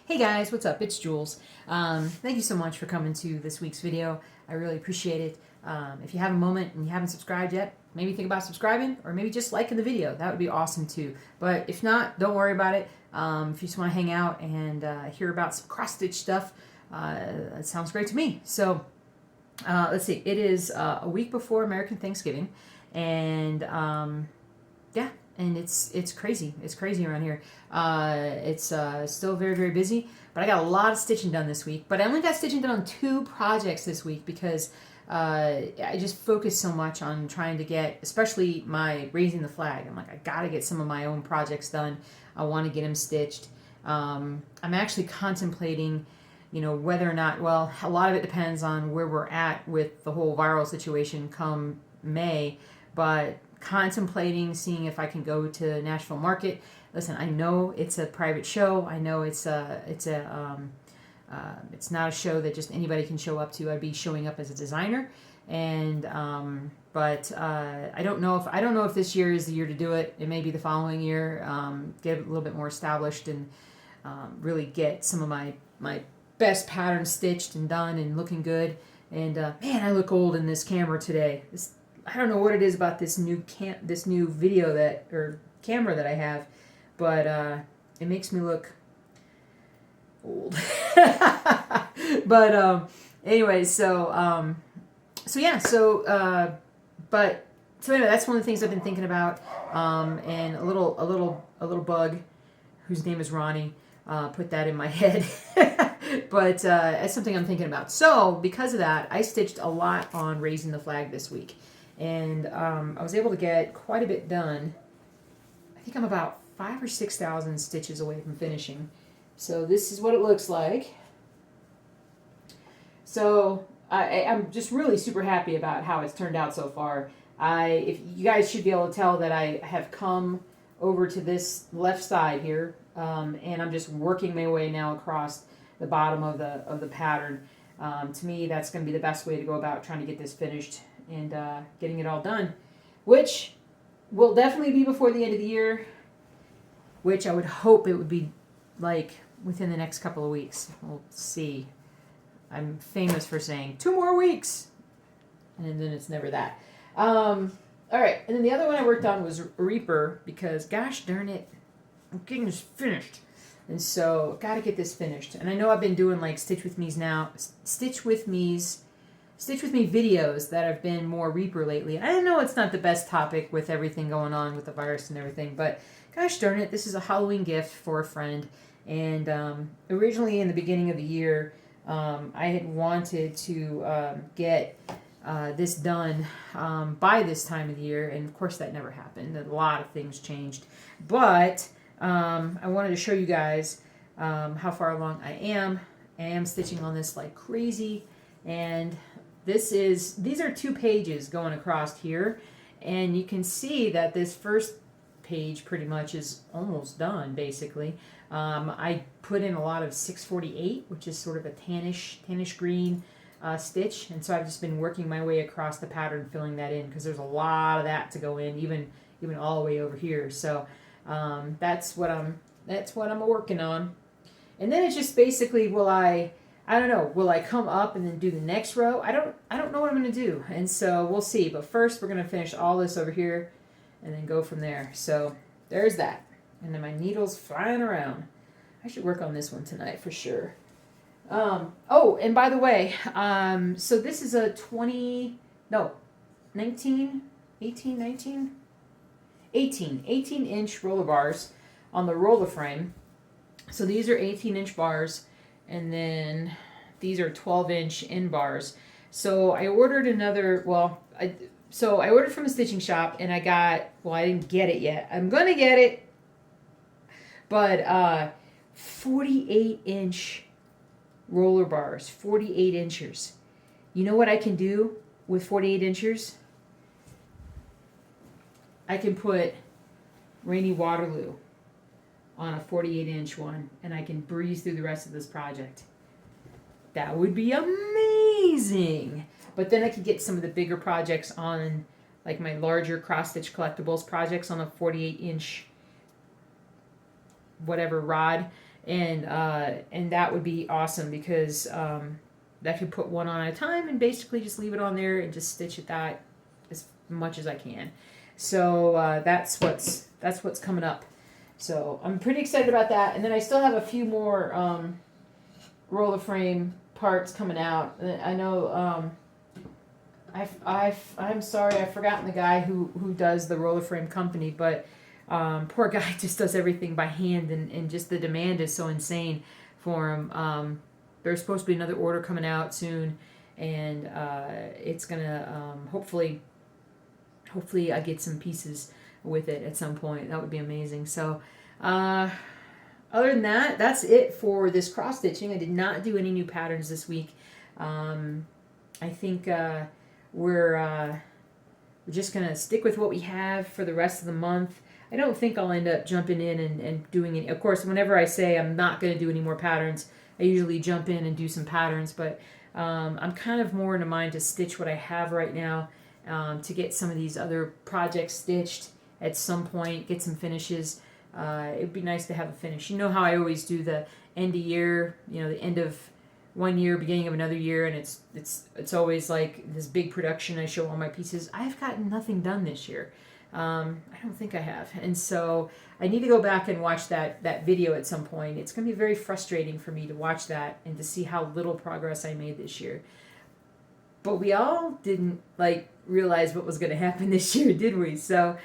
Hey guys, what's up? It's Jules. Thank you so much for coming to this week's video. I really appreciate it. If you have a moment and you haven't subscribed yet, maybe think about subscribing or maybe just liking the video. That would be awesome too. But if not, don't worry about it. If you just want to hang out and hear about some cross-stitch stuff, that sounds great to me. So let's see. It is a week before American Thanksgiving, and yeah, and it's crazy. It's crazy around here. It's still very, very busy, but I got a lot of stitching done this week. But I only got stitching done on 2 projects this week because I just focused so much on trying to get, especially my raising the flag. I'm like, I got to get some of my own projects done. I want to get them stitched. I'm actually contemplating, whether or not, well, a lot of it depends on where we're at with the whole viral situation come May, but contemplating seeing if I can go to Nashville Market. Listen, I know it's a private show. I know it's not a show that just anybody can show up to. I'd be showing up as a designer, and but I don't know if this year is the year to do it. It may be the following year. Get a little bit more established and really get some of my best patterns stitched and done and looking good. And man, I look old in this camera today. I don't know what it is about this new video or camera that I have, but it makes me look old. But anyway, so anyway, that's one of the things I've been thinking about. And a little bug whose name is Ronnie put that in my head. But it's something I'm thinking about. So because of that, I stitched a lot on raising the flag this week. And I was able to get quite a bit done. I think I'm about 5,000 or 6,000 stitches away from finishing. So this is what it looks like. So I'm just really super happy about how it's turned out so far. If you guys should be able to tell that I have come over to this left side here, and I'm just working my way now across the bottom of the pattern. To me, that's going to be the best way to go about trying to get this finished and getting it all done, which will definitely be before the end of the year, which I would hope it would be like within the next couple of weeks. We'll see. I'm famous for saying 2 more weeks, and then it's never that. All right, and then the other one I worked on was Reaper, because gosh darn it, I'm getting this finished. And so got to get this finished. And I know I've been doing like Stitch with Me videos that have been more Reaper lately. I know it's not the best topic with everything going on with the virus and everything, but gosh darn it, this is a Halloween gift for a friend. And originally in the beginning of the year, I had wanted to get this done by this time of the year, and of course that never happened. A lot of things changed. But I wanted to show you guys how far along I am. I am stitching on this like crazy, and these are 2 pages going across here, and you can see that this first page pretty much is almost done basically. I put in a lot of 648, which is sort of a tannish green stitch, and so I've just been working my way across the pattern, filling that in, because there's a lot of that to go in, even all the way over here. So that's what I'm working on. And then it's just basically, will I come up and then do the next row? I don't know what I'm going to do, and so we'll see. But first we're going to finish all this over here and then go from there. So there's that. And then my needle's flying around. I should work on this one tonight for sure. Oh, and by the way, so this is a 18-inch roller bars on the roller frame. So these are 18-inch bars, and then these are 12-inch end bars. So I ordered I ordered from a stitching shop, and I didn't get it yet. I'm going to get it. But 48-inch roller bars, 48 inchers. You know what I can do with 48 inchers? I can put Rainy Waterloo on a 48-inch one, and I can breeze through the rest of this project. That would be amazing. But then I could get some of the bigger projects on, like my larger cross-stitch collectibles projects on a 48-inch whatever rod, and that would be awesome because I could put one on at a time and basically just leave it on there and just stitch at that as much as I can. So that's what's coming up. So I'm pretty excited about that. And then I still have a few more roller frame parts coming out. I know I'm sorry, I've forgotten the guy who does the roller frame company, but poor guy just does everything by hand, and just the demand is so insane for him. There's supposed to be another order coming out soon, and it's gonna hopefully I get some pieces with it at some point. That would be amazing. So other than that, that's it for this cross stitching. I did not do any new patterns this week. I think we're just gonna stick with what we have for the rest of the month. I don't think I'll end up jumping in and doing it. Of course, whenever I say I'm not going to do any more patterns, I usually jump in and do some patterns, but I'm kind of more in a mind to stitch what I have right now, to get some of these other projects stitched at some point, get some finishes. It would be nice to have a finish. You know how I always do the end of year, the end of one year, beginning of another year, and it's always like this big production. I show all my pieces. I've gotten nothing done this year. I don't think I have. And so I need to go back and watch that video at some point. It's going to be very frustrating for me to watch that and to see how little progress I made this year. But we all didn't realize what was going to happen this year, did we? So,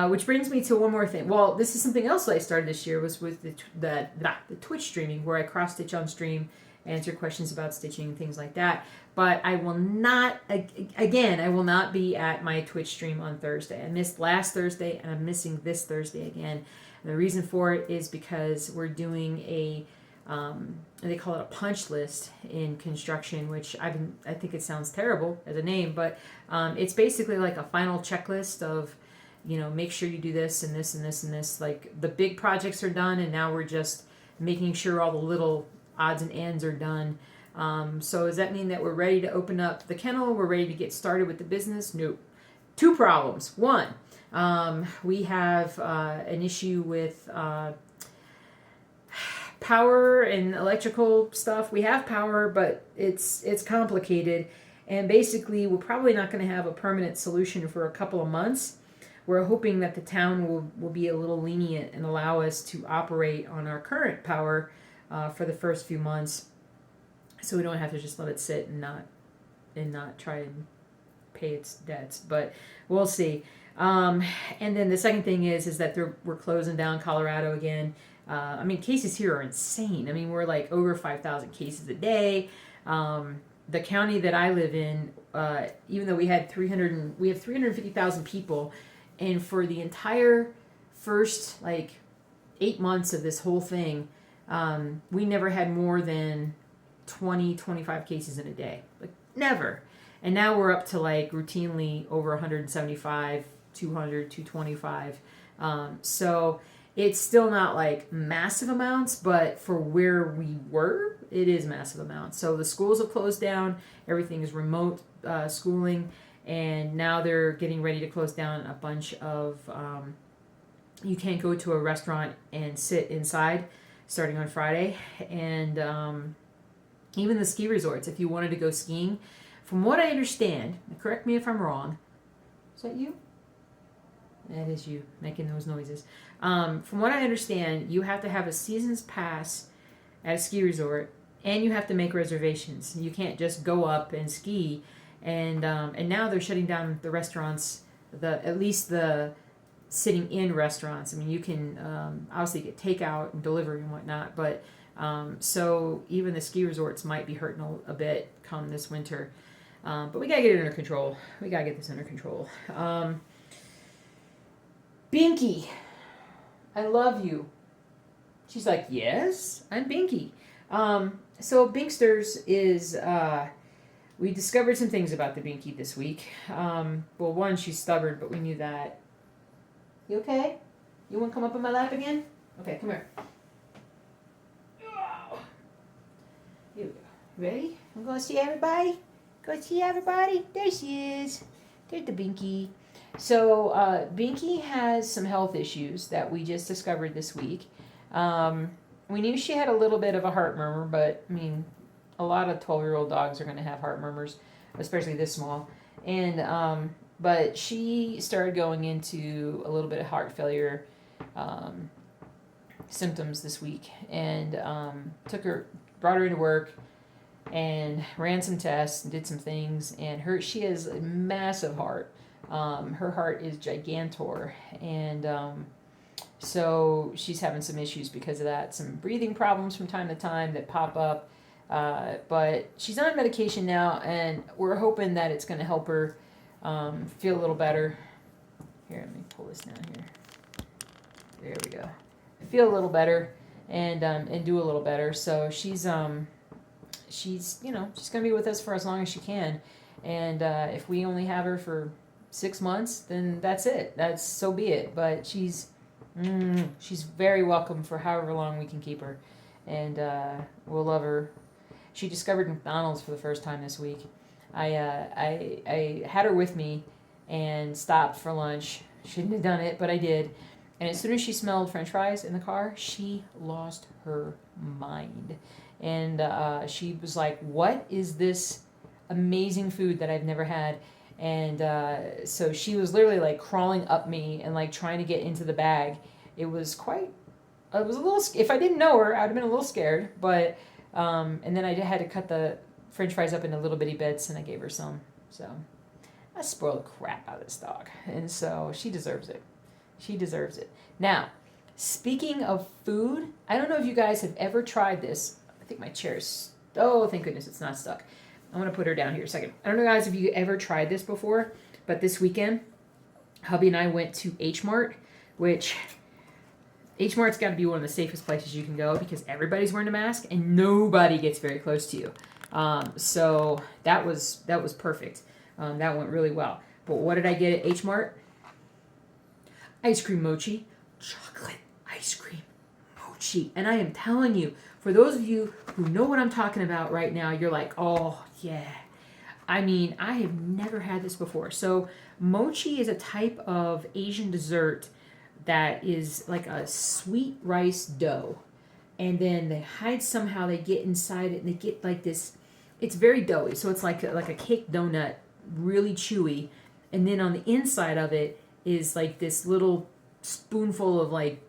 which brings me to one more thing. Well, this is something else that I started this year, was with the Twitch streaming, where I cross stitch on stream, answer questions about stitching and things like that. But I will not, again, I will not be at my Twitch stream on Thursday. I missed last Thursday, and I'm missing this Thursday again. And the reason for it is because we're doing they call it a punch list in construction, which I think it sounds terrible as a name, but it's basically like a final checklist of, make sure you do this and this and this and this. Like, the big projects are done, and now we're just making sure all the little odds and ends are done. So does that mean that we're ready to open up the kennel? We're ready to get started with the business? Nope. Two problems. One, we have an issue with power and electrical stuff. We have power, but it's complicated, and basically we're probably not going to have a permanent solution for a couple of months. We're hoping that the town will be a little lenient and allow us to operate on our current power for the first few months, so we don't have to just let it sit and not try and pay its debts. But we'll see. And then the second thing is that we're closing down Colorado again. Cases here are insane. We're like over 5,000 cases a day. The county that I live in, even though we have 350,000 people, and for the entire first 8 months of this whole thing, we never had more than 25 cases in a day. Never. And now we're up to routinely over 175, 200, 225. So it's still not massive amounts, but for where we were, it is massive amounts. So the schools have closed down. Everything is remote schooling. And now they're getting ready to close down a bunch of, you can't go to a restaurant and sit inside starting on Friday. And even the ski resorts, if you wanted to go skiing, from what I understand, correct me if I'm wrong, is that you? That is you making those noises. From what I understand, you have to have a season's pass at a ski resort, and you have to make reservations. You can't just go up and ski. And now they're shutting down the restaurants, at least the sitting in restaurants. You can obviously get takeout and delivery and whatnot, but so even the ski resorts might be hurting a bit come this winter. But we gotta get it under control. We gotta get this under control. Binky, I love you. She's like, yes, I'm Binky. So Binksters is, we discovered some things about the Binky this week. Well, one, she's stubborn, but we knew that. You okay? You want to come up on my lap again? Okay, come here. Here we go. Ready? I'm going to see everybody. Go see everybody. There she is. There's the Binky. So Binky has some health issues that we just discovered this week. We knew she had a little bit of a heart murmur, but I mean, a lot of 12-year-old dogs are going to have heart murmurs, especially this small. And but she started going into a little bit of heart failure symptoms this week, and brought her into work, and ran some tests and did some things. And she has a massive heart. Her heart is gigantor, and so she's having some issues because of that. Some breathing problems from time to time that pop up. But she's on medication now, and we're hoping that it's going to help her feel a little better. Here, let me pull this down here. There we go. Feel a little better, and do a little better. So she's gonna be with us for as long as she can, and if we only have her for 6 months, then that's it. That's so be it. But she's very welcome for however long we can keep her, and we'll love her. She discovered McDonald's for the first time this week. I had her with me and stopped for lunch. Shouldn't have done it, but I did. And as soon as she smelled French fries in the car, she lost her mind. And she was like, what is this amazing food that I've never had? And so she was literally like crawling up me and like trying to get into the bag. It was a little, if I didn't know her, I would have been a little scared. But, and then I had to cut the French fries up into little bitty bits, and I gave her some. So I spoiled the crap out of this dog. And so she deserves it. She deserves it. Now, speaking of food, I don't know if you guys have ever tried this. I think my chair is, oh, thank goodness it's not stuck. I'm going to put her down here a second. I don't know, guys, if you ever tried this before, but this weekend, hubby and I went to H-Mart, which H-Mart's got to be one of the safest places you can go because everybody's wearing a mask and nobody gets very close to you. So that was perfect. That went really well. But what did I get at H-Mart? Ice cream mochi. Chocolate ice cream mochi. And I am telling you, for those of you who know what I'm talking about right now, you're like, oh, yeah. I mean, I have never had this before. So mochi is a type of Asian dessert that is like a sweet rice dough. And then they get inside it, and they get like this, it's very doughy. So it's like a cake donut, really chewy. And then on the inside of it is like this little spoonful of like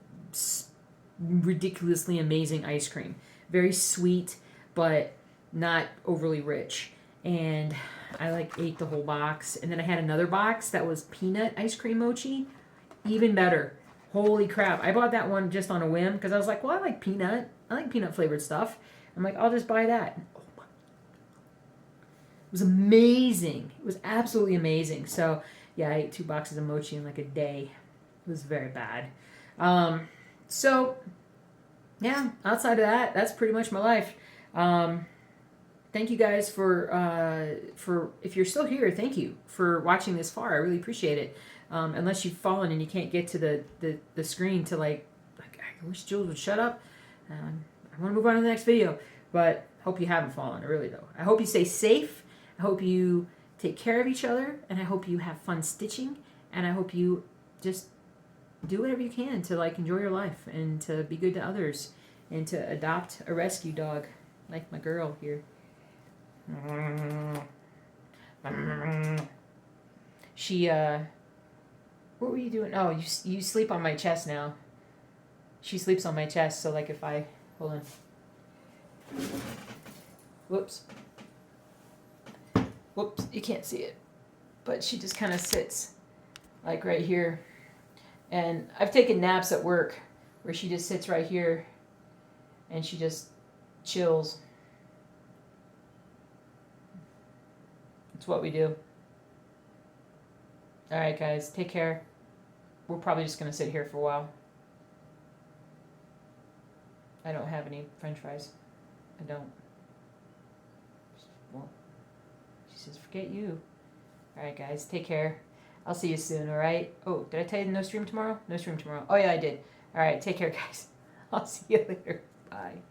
ridiculously amazing ice cream. Very sweet, but not overly rich. And I like ate the whole box. And then I had another box that was peanut ice cream mochi. Even better. Holy crap. I bought that one just on a whim because I was like, well, I like peanut flavored stuff. I'm like, I'll just buy that. It was amazing. It was absolutely amazing. So yeah, I ate 2 boxes of mochi in like a day. It was very bad. So yeah, outside of that, that's pretty much my life. Thank you guys for if you're still here, thank you for watching this far. I really appreciate it. Unless you've fallen and you can't get to the screen to like I wish Jules would shut up. I want to move on to the next video, but hope you haven't fallen. I really do. I hope you stay safe. I hope you take care of each other, and I hope you have fun stitching, and I hope you just do whatever you can to like enjoy your life and to be good to others and to adopt a rescue dog like my girl here. She what were you doing? Oh, you sleep on my chest now. She sleeps on my chest, so like if I hold on. Whoops, you can't see it. But she just kind of sits like right here. And I've taken naps at work where she just sits right here and she just chills. It's what we do. All right, guys, take care. We're probably just going to sit here for a while. I don't have any French fries. I don't. Well, she says, forget you. All right, guys, take care. I'll see you soon, all right? Oh, did I tell you no stream tomorrow? No stream tomorrow. Oh, yeah, I did. All right, take care, guys. I'll see you later. Bye.